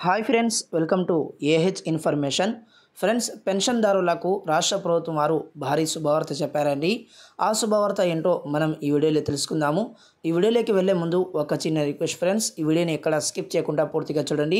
Hi friends, welcome to AH information. Friends, పెన్షన్దారులకు రాష్ట్ర ప్రభుత్వం వారు భారీ శుభవార్త చెప్పారండి. ఆ శుభవార్త ఏంటో మనం ఈ వీడియోలో తెలుసుకుందాము. ఈ వీడియోలోకి వెళ్ళే ముందు ఒక చిన్న రిక్వెస్ట్ ఫ్రెండ్స్, ఈ వీడియోని ఎక్కడ స్కిప్ చేయకుండా పూర్తిగా చూడండి.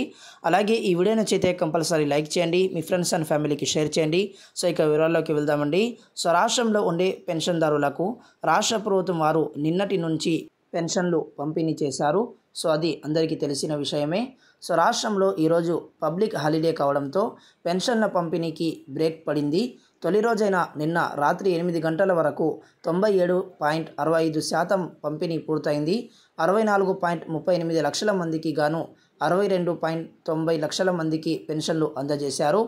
అలాగే ఈ వీడియో నచ్చితే కంపల్సరీ లైక్ చేయండి, మీ ఫ్రెండ్స్ అండ్ ఫ్యామిలీకి షేర్ చేయండి. సో ఇక వివరాల్లోకి వెళ్దామండి. సో రాష్ట్రంలో ఉండే పెన్షన్దారులకు రాష్ట్ర ప్రభుత్వం వారు నిన్నటి నుంచి పెన్షన్లు పంపిణీ చేశారు. సో అది అందరికీ తెలిసిన విషయమే. సో రాష్ట్రంలో ఈరోజు పబ్లిక్ హాలిడే కావడంతో పెన్షన్ల పంపిణీకి బ్రేక్ పడింది. తొలి రోజైన నిన్న రాత్రి 8 గంటల వరకు 97.65% పంపిణీ పూర్తయింది. 64.38 లక్షల మందికి గాను 62.90 లక్షల మందికి పెన్షన్లు అందజేశారు.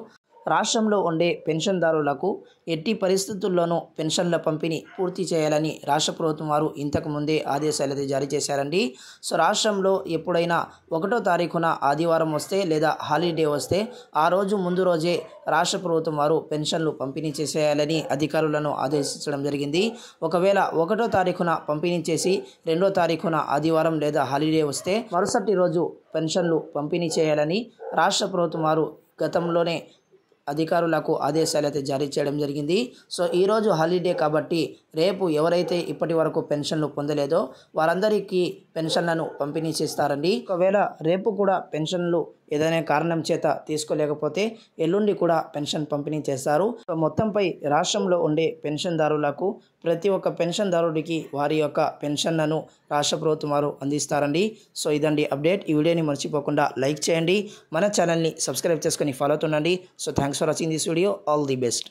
రాష్ట్రంలో ఉండే పెన్షన్దారులకు ఎట్టి పరిస్థితుల్లోనూ పెన్షన్ల పంపిణీ పూర్తి చేయాలని రాష్ట్ర ప్రభుత్వం వారు ఇంతకు ముందే ఆదేశాలు జారీ చేశారండి. సో రాష్ట్రంలో ఎప్పుడైనా 1వ తారీఖున ఆదివారం వస్తే లేదా హాలిడే వస్తే ఆ రోజు ముందు రోజే రాష్ట్ర ప్రభుత్వం వారు పెన్షన్లు పంపిణీ చేసేయాలని అధికారులను ఆదేశించడం జరిగింది. ఒకవేళ 1వ తారీఖున పంపిణీ చేసి 2వ తారీఖున ఆదివారం లేదా హాలిడే వస్తే మరుసటి రోజు పెన్షన్లు పంపిణీ చేయాలని రాష్ట్ర ప్రభుత్వం వారు గతంలోనే అధికారులకు ఆదేశాలు అయితే జారీ చేయడం జరిగింది. సో ఈరోజు హాలిడే కాబట్టి రేపు ఎవరైతే ఇప్పటి వరకు పెన్షన్లు పొందలేదో వారందరికీ పెన్షన్లను పంపిణీ చేస్తారండి. ఒకవేళ రేపు కూడా పెన్షన్లు ఏదైనా కారణం చేత తీసుకోలేకపోతే ఎల్లుండి కూడా పెన్షన్ పంపిణీ చేస్తారు. సో మొత్తంపై రాష్ట్రంలో ఉండే పెన్షన్దారులకు ప్రతి ఒక్క పెన్షన్దారుడికి వారి యొక్క పెన్షన్లను రాష్ట్ర ప్రభుత్వం వారు అందిస్తారండి. సో ఇదండి అప్డేట్. ఈ వీడియోని మర్చిపోకుండా లైక్ చేయండి, మన ఛానల్ని సబ్స్క్రైబ్ చేసుకొని ఫాలో అవుతుండండి. So thanks for watching this video. All the best.